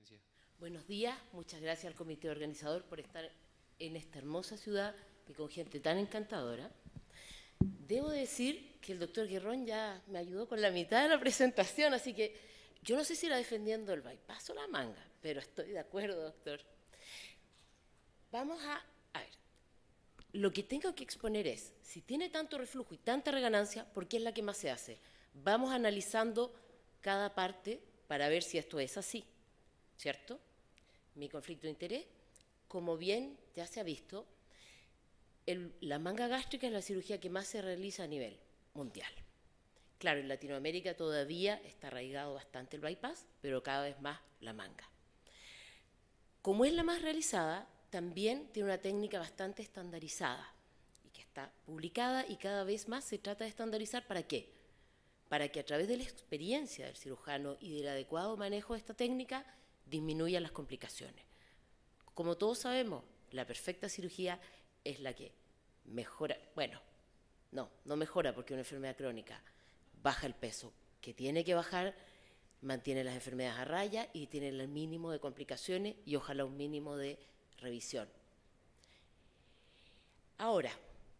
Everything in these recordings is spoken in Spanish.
licenciada. Buenos días, muchas gracias al comité organizador por estar en esta hermosa ciudad y con gente tan encantadora. Debo decir que el doctor Guerrón ya me ayudó con la mitad de la presentación, así que yo no sé si era defendiendo el bypass o la manga, pero estoy de acuerdo, doctor. Vamos a ver, lo que tengo que exponer es, si tiene tanto reflujo y tanta reganancia, ¿por qué es la que más se hace? Vamos analizando cada parte para ver si esto es así, ¿cierto? Mi conflicto de interés, como bien ya se ha visto, la manga gástrica es la cirugía que más se realiza a nivel mundial. Claro, en Latinoamérica todavía está arraigado bastante el bypass, pero cada vez más la manga. Como es la más realizada, también tiene una técnica bastante estandarizada y que está publicada y cada vez más se trata de estandarizar. ¿Para qué? Para que a través de la experiencia del cirujano y del adecuado manejo de esta técnica disminuyan las complicaciones. Como todos sabemos, la perfecta cirugía es la que mejora, bueno, no mejora porque es una enfermedad crónica, baja el peso que tiene que bajar, mantiene las enfermedades a raya y tiene el mínimo de complicaciones y ojalá un mínimo de revisión. Ahora,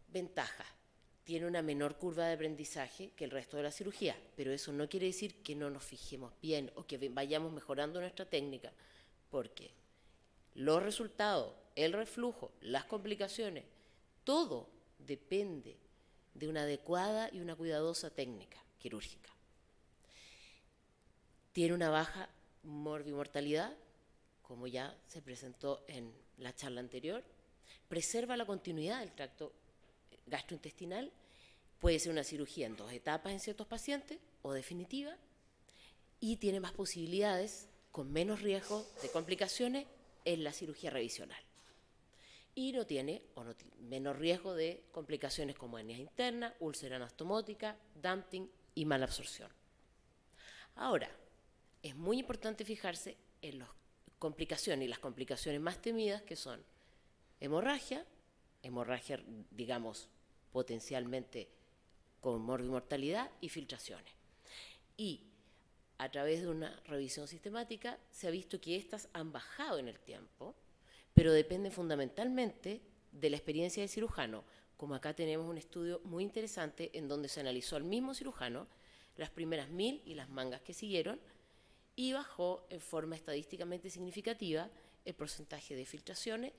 ventaja, tiene una menor curva de aprendizaje que el resto de la cirugía, pero eso no quiere decir que no nos fijemos bien o que vayamos mejorando nuestra técnica, porque los resultados, el reflujo, las complicaciones, todo depende de una adecuada y una cuidadosa técnica quirúrgica. Tiene una baja morbimortalidad, como ya se presentó en la charla anterior, preserva la continuidad del tracto gastrointestinal, puede ser una cirugía en 2 etapas en ciertos pacientes o definitiva, y tiene más posibilidades con menos riesgo de complicaciones en la cirugía revisional. Y no tiene menos riesgo de complicaciones como hernias internas, úlcera anastomótica, dumping y mala absorción. Ahora, es muy importante fijarse en las complicaciones y las complicaciones más temidas que son hemorragia, digamos, potencialmente con morbimortalidad y filtraciones. Y a través de una revisión sistemática se ha visto que estas han bajado en el tiempo, pero dependen fundamentalmente de la experiencia del cirujano, como acá tenemos un estudio muy interesante en donde se analizó al mismo cirujano las primeras 1000 y las mangas que siguieron, y bajó en forma estadísticamente significativa el porcentaje de filtraciones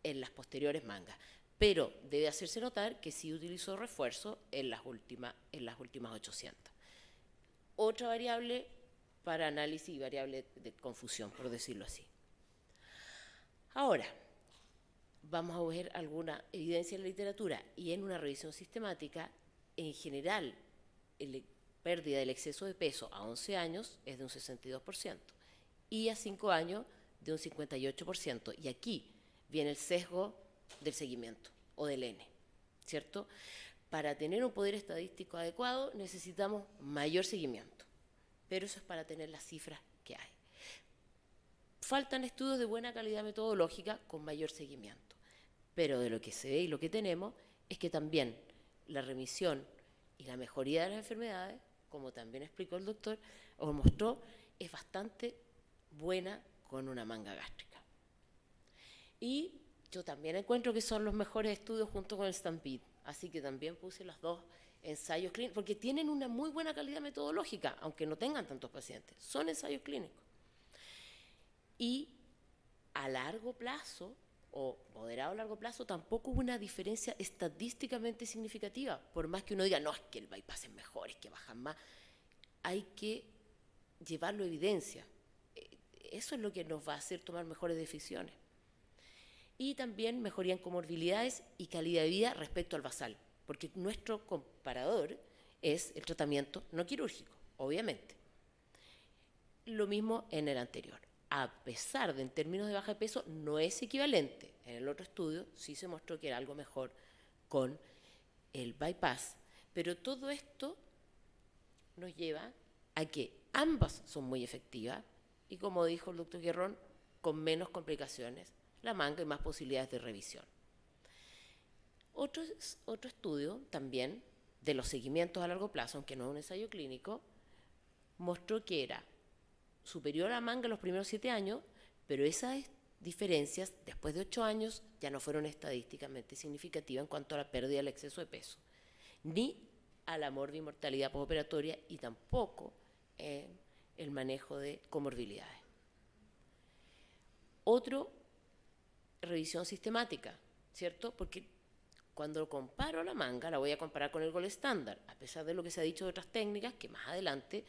en las posteriores mangas. Pero debe hacerse notar que sí utilizó refuerzo en las últimas 800. Otra variable para análisis y variable de confusión, por decirlo así. Ahora, vamos a ver alguna evidencia en la literatura y en una revisión sistemática. En general, la pérdida del exceso de peso a 11 años es de un 62% y a 5 años de un 58%. Y aquí viene el sesgo del seguimiento o del N, ¿cierto? Para tener un poder estadístico adecuado necesitamos mayor seguimiento, pero eso es para tener las cifras que hay. Faltan estudios de buena calidad metodológica con mayor seguimiento, pero de lo que se ve y lo que tenemos es que también la remisión y la mejoría de las enfermedades, como también explicó el doctor, o mostró, es bastante buena con una manga gástrica. Y yo también encuentro que son los mejores estudios junto con el Stampede, así que también puse los 2 ensayos clínicos, porque tienen una muy buena calidad metodológica, aunque no tengan tantos pacientes, son ensayos clínicos. Y a largo plazo, o moderado a largo plazo, tampoco hubo una diferencia estadísticamente significativa, por más que uno diga, no, es que el bypass es mejor, es que bajan más, hay que llevarlo a evidencia. Eso es lo que nos va a hacer tomar mejores decisiones. Y también mejoría en comorbilidades y calidad de vida respecto al basal, porque nuestro comparador es el tratamiento no quirúrgico, obviamente. Lo mismo en el anterior. A pesar de en términos de baja de peso no es equivalente. En el otro estudio sí se mostró que era algo mejor con el bypass, pero todo esto nos lleva a que ambas son muy efectivas y, como dijo el doctor Guerrón, con menos complicaciones la manga y más posibilidades de revisión. Otro estudio también de los seguimientos a largo plazo, aunque no es un ensayo clínico, mostró que era superior a manga los primeros 7 años, pero esas diferencias después de 8 años ya no fueron estadísticamente significativas en cuanto a la pérdida del exceso de peso, ni a la morbimortalidad postoperatoria y tampoco en el manejo de comorbilidades. Otro, revisión sistemática, ¿cierto? Porque cuando comparo la manga, la voy a comparar con el gold estándar, a pesar de lo que se ha dicho de otras técnicas que más adelante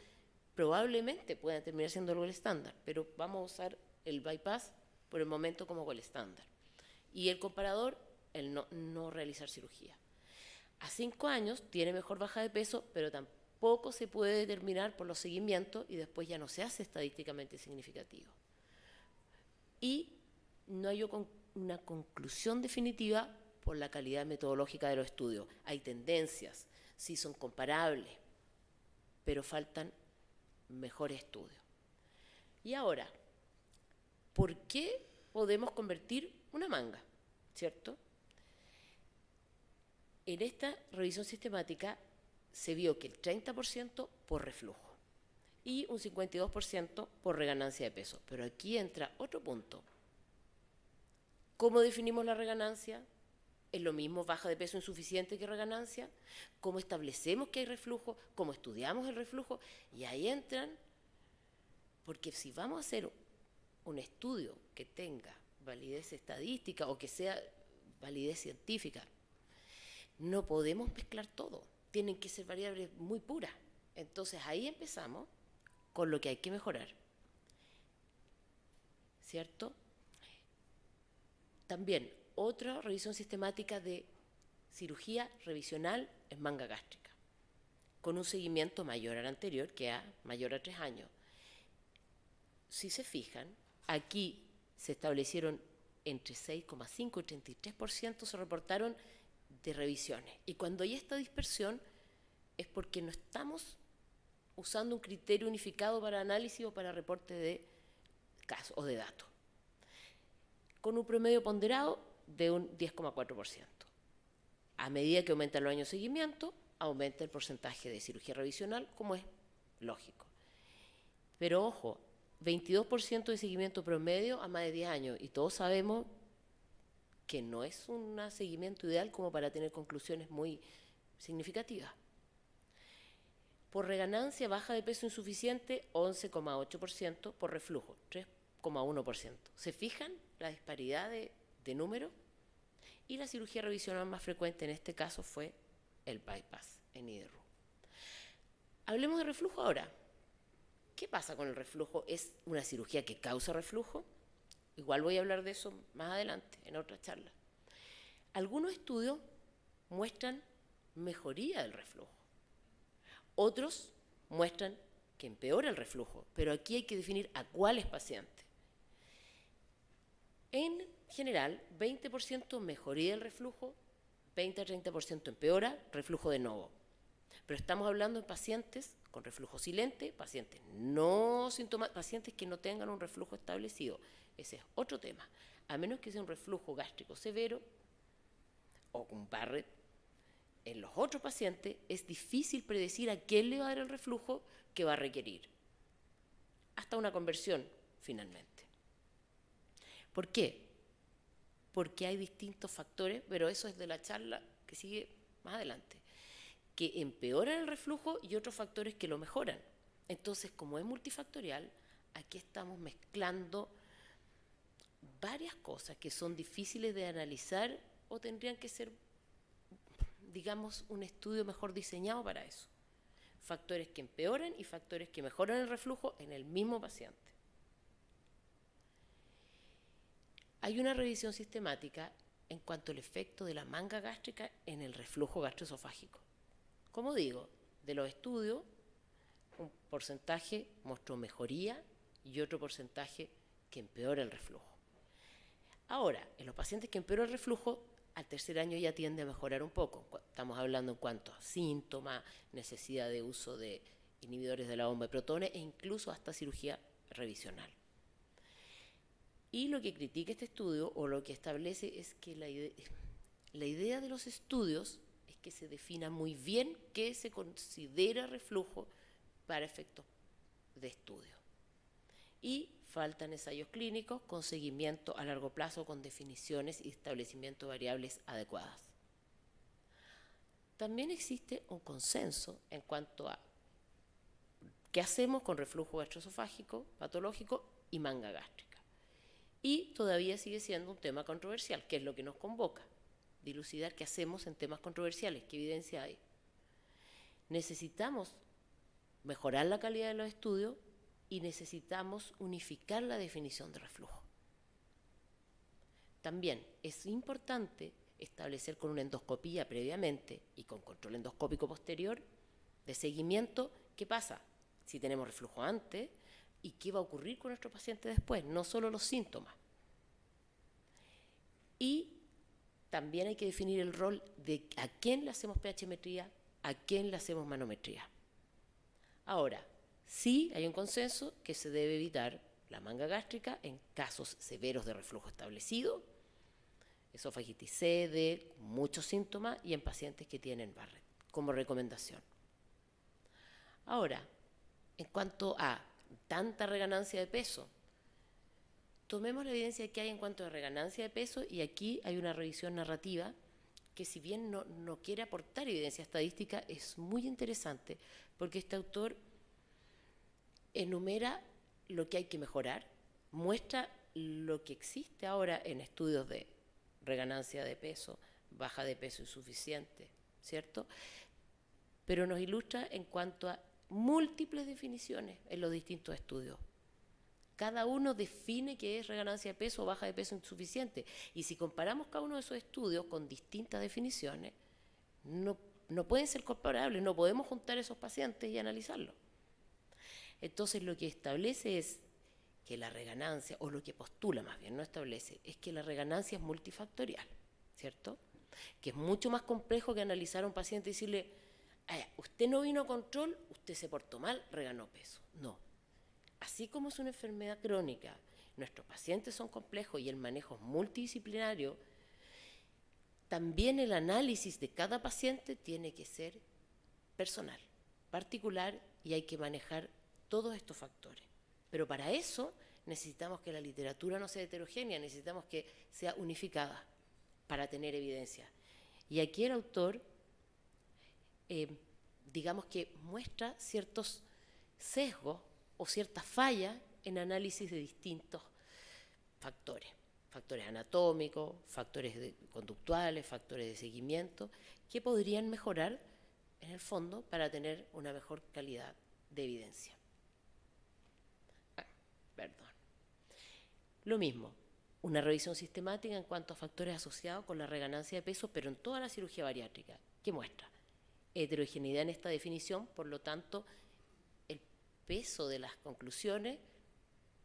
probablemente puedan terminar siendo el gold estándar, pero vamos a usar el bypass por el momento como gold estándar. Y el comparador, el no realizar cirugía. A 5 años tiene mejor baja de peso, pero tampoco se puede determinar por los seguimientos y después ya no se hace estadísticamente significativo. Y no hay una conclusión definitiva por la calidad metodológica de los estudios. Hay tendencias, sí son comparables, pero faltan mejores estudios. Y ahora, ¿por qué podemos convertir una manga? ¿Cierto? En esta revisión sistemática se vio que el 30% por reflujo y un 52% por reganancia de peso. Pero aquí entra otro punto. ¿Cómo definimos la reganancia? ¿Es lo mismo baja de peso insuficiente que reganancia? ¿Cómo establecemos que hay reflujo? ¿Cómo estudiamos el reflujo? Y ahí entran, porque si vamos a hacer un estudio que tenga validez estadística o que sea validez científica, no podemos mezclar todo. Tienen que ser variables muy puras. Entonces ahí empezamos con lo que hay que mejorar. ¿Cierto? También otra revisión sistemática de cirugía revisional en manga gástrica, con un seguimiento mayor al anterior, que es mayor a 3 años. Si se fijan, aquí se establecieron entre 6,5 y 33% se reportaron de revisiones. Y cuando hay esta dispersión es porque no estamos usando un criterio unificado para análisis o para reporte de casos o de datos. Con un promedio ponderado de un 10,4%. A medida que aumentan los años de seguimiento, aumenta el porcentaje de cirugía revisional, como es lógico. Pero ojo, 22% de seguimiento promedio a más de 10 años, y todos sabemos que no es un seguimiento ideal como para tener conclusiones muy significativas. Por reganancia, baja de peso insuficiente, 11,8%, por reflujo, 3,1%. ¿Se fijan la disparidad de números? Y la cirugía revisional más frecuente en este caso fue el bypass en IDRU. Hablemos de reflujo ahora. ¿Qué pasa con el reflujo? ¿Es una cirugía que causa reflujo? Igual voy a hablar de eso más adelante, en otra charla. Algunos estudios muestran mejoría del reflujo. Otros muestran que empeora el reflujo, pero aquí hay que definir a cuáles pacientes. En general, 20% mejoría del reflujo, 20 a 30% empeora, reflujo de novo. Pero estamos hablando de pacientes con reflujo silente, pacientes no sintomáticos, pacientes que no tengan un reflujo establecido. Ese es otro tema. A menos que sea un reflujo gástrico severo o un Barrett, en los otros pacientes es difícil predecir a quién le va a dar el reflujo que va a requerir. Hasta una conversión, finalmente. ¿Por qué? Porque hay distintos factores, pero eso es de la charla que sigue más adelante, que empeoran el reflujo y otros factores que lo mejoran. Entonces, como es multifactorial, aquí estamos mezclando varias cosas que son difíciles de analizar o tendrían que ser, digamos, un estudio mejor diseñado para eso. Factores que empeoran y factores que mejoran el reflujo en el mismo paciente. Hay una revisión sistemática en cuanto al efecto de la manga gástrica en el reflujo gastroesofágico. Como digo, de los estudios, un porcentaje mostró mejoría y otro porcentaje que empeora el reflujo. Ahora, en los pacientes que empeora el reflujo, al tercer año ya tiende a mejorar un poco. Estamos hablando en cuanto a síntomas, necesidad de uso de inhibidores de la bomba de protones e incluso hasta cirugía revisional. Y lo que critica este estudio, o lo que establece, es que la idea de los estudios es que se defina muy bien qué se considera reflujo para efectos de estudio. y faltan ensayos clínicos con seguimiento a largo plazo con definiciones y establecimiento de variables adecuadas. También existe un consenso en cuanto a qué hacemos con reflujo gastroesofágico patológico y manga gástrica. Y todavía sigue siendo un tema controversial, que es lo que nos convoca, dilucidar qué hacemos en temas controversiales, qué evidencia hay. Necesitamos mejorar la calidad de los estudios y necesitamos unificar la definición de reflujo. También es importante establecer con una endoscopía previamente y con control endoscópico posterior de seguimiento qué pasa si tenemos reflujo antes y qué va a ocurrir con nuestro paciente después, no solo los síntomas. Y también hay que definir el rol de a quién le hacemos pHmetría, a quién le hacemos manometría. Ahora, sí hay un consenso que se debe evitar la manga gástrica en casos severos de reflujo establecido, esofagitis sede, muchos síntomas y en pacientes que tienen Barrett, como recomendación. Ahora, en cuanto a tanta reganancia de peso, tomemos la evidencia que hay en cuanto a reganancia de peso y aquí hay una revisión narrativa que si bien no quiere aportar evidencia estadística, es muy interesante porque este autor enumera lo que hay que mejorar, muestra lo que existe ahora en estudios de reganancia de peso, baja de peso insuficiente, ¿cierto? Pero nos ilustra en cuanto a múltiples definiciones en los distintos estudios. Cada uno define qué es reganancia de peso o baja de peso insuficiente. Y si comparamos cada uno de esos estudios con distintas definiciones, no pueden ser comparables, no podemos juntar esos pacientes y analizarlos. Entonces lo que establece es que la reganancia, o lo que postula más bien, no establece, es que la reganancia es multifactorial, ¿cierto? Que es mucho más complejo que analizar a un paciente y decirle, usted no vino a control, usted se portó mal, reganó peso. No. Así como es una enfermedad crónica, nuestros pacientes son complejos y el manejo es multidisciplinario, también el análisis de cada paciente tiene que ser personal, particular, y hay que manejar todos estos factores. Pero para eso necesitamos que la literatura no sea heterogénea, necesitamos que sea unificada para tener evidencia. Y aquí el autor, digamos que muestra ciertos sesgos o ciertas fallas en análisis de distintos factores anatómicos, factores conductuales, factores de seguimiento, que podrían mejorar en el fondo para tener una mejor calidad de evidencia. Lo mismo, una revisión sistemática en cuanto a factores asociados con la reganancia de peso, pero en toda la cirugía bariátrica, que muestra heterogeneidad en esta definición, por lo tanto, el peso de las conclusiones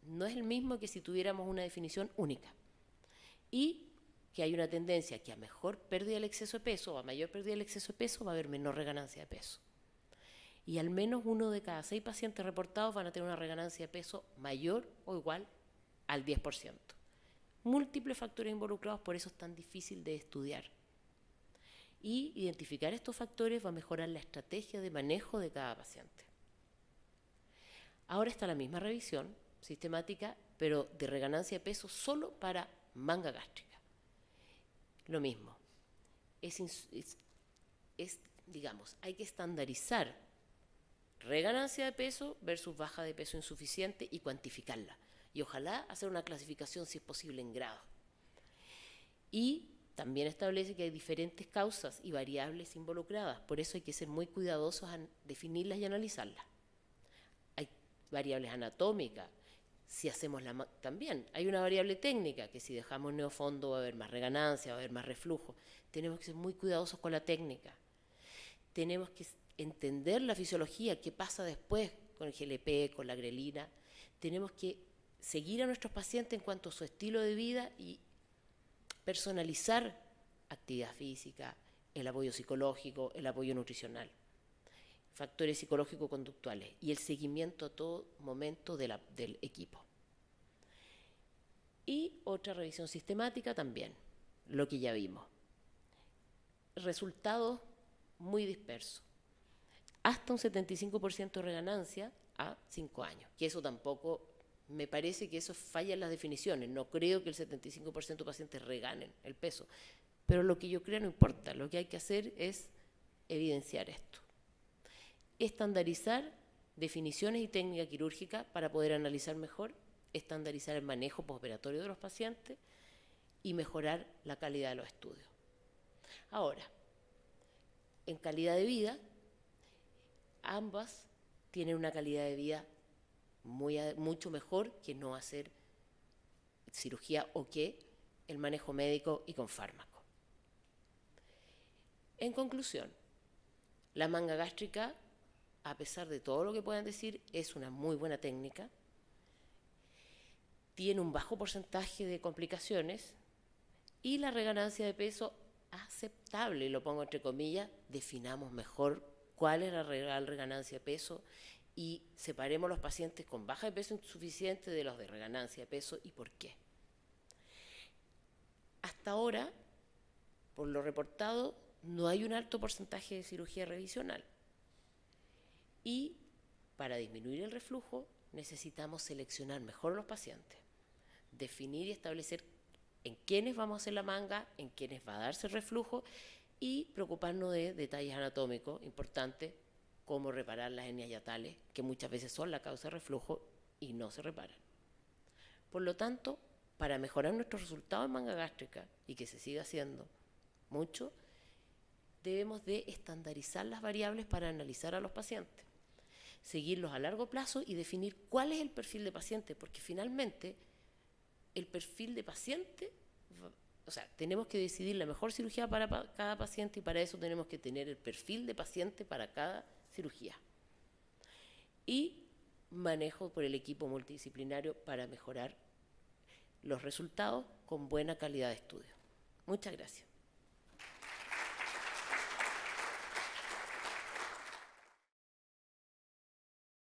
no es el mismo que si tuviéramos una definición única. Y que hay una tendencia que a mejor pérdida del exceso de peso o a mayor pérdida del exceso de peso va a haber menor reganancia de peso. Y al menos 1 de cada 6 pacientes reportados van a tener una reganancia de peso mayor o igual al 10%. Múltiples factores involucrados, por eso es tan difícil de estudiar. Y identificar estos factores va a mejorar la estrategia de manejo de cada paciente. Ahora está la misma revisión sistemática, pero de reganancia de peso solo para manga gástrica. Lo mismo. Digamos, hay que estandarizar reganancia de peso versus baja de peso insuficiente y cuantificarla. Y ojalá hacer una clasificación, si es posible, en grado. Y también establece que hay diferentes causas y variables involucradas, por eso hay que ser muy cuidadosos en definirlas y analizarlas. Hay variables anatómicas, si hacemos también hay una variable técnica, que si dejamos neofondo va a haber más reganancia, va a haber más reflujo. Tenemos que ser muy cuidadosos con la técnica. Tenemos que entender la fisiología, qué pasa después con el GLP, con la grelina. Tenemos que seguir a nuestros pacientes en cuanto a su estilo de vida y personalizar actividad física, el apoyo psicológico, el apoyo nutricional, factores psicológico-conductuales y el seguimiento a todo momento del equipo. Y otra revisión sistemática también, lo que ya vimos. Resultados muy dispersos. Hasta un 75% de reganancia a 5 años, que eso tampoco Me parece que eso falla en las definiciones. No creo que el 75% de pacientes reganen el peso. Pero lo que yo creo no importa. Lo que hay que hacer es evidenciar esto. Estandarizar definiciones y técnica quirúrgica para poder analizar mejor, estandarizar el manejo postoperatorio de los pacientes y mejorar la calidad de los estudios. Ahora, en calidad de vida, ambas tienen una calidad de vida mucho mejor que no hacer cirugía o que el manejo médico y con fármaco. En conclusión, la manga gástrica, a pesar de todo lo que puedan decir, es una muy buena técnica, tiene un bajo porcentaje de complicaciones y la reganancia de peso aceptable, lo pongo entre comillas, definamos mejor cuál es la real reganancia de peso y separemos los pacientes con baja de peso insuficiente de los de reganancia de peso y por qué. Hasta ahora, por lo reportado, no hay un alto porcentaje de cirugía revisional. Y para disminuir el reflujo necesitamos seleccionar mejor a los pacientes, definir y establecer en quiénes vamos a hacer la manga, en quiénes va a darse el reflujo y preocuparnos de detalles anatómicos importantes como reparar las hernias hiatales, que muchas veces son la causa de reflujo y no se reparan. Por lo tanto, para mejorar nuestros resultados en manga gástrica y que se siga haciendo mucho, debemos de estandarizar las variables para analizar a los pacientes, seguirlos a largo plazo y definir cuál es el perfil de paciente, porque finalmente el perfil de paciente, o sea, tenemos que decidir la mejor cirugía para cada paciente y para eso tenemos que tener el perfil de paciente para cada cirugía. Y manejo por el equipo multidisciplinario para mejorar los resultados con buena calidad de estudio. Muchas gracias.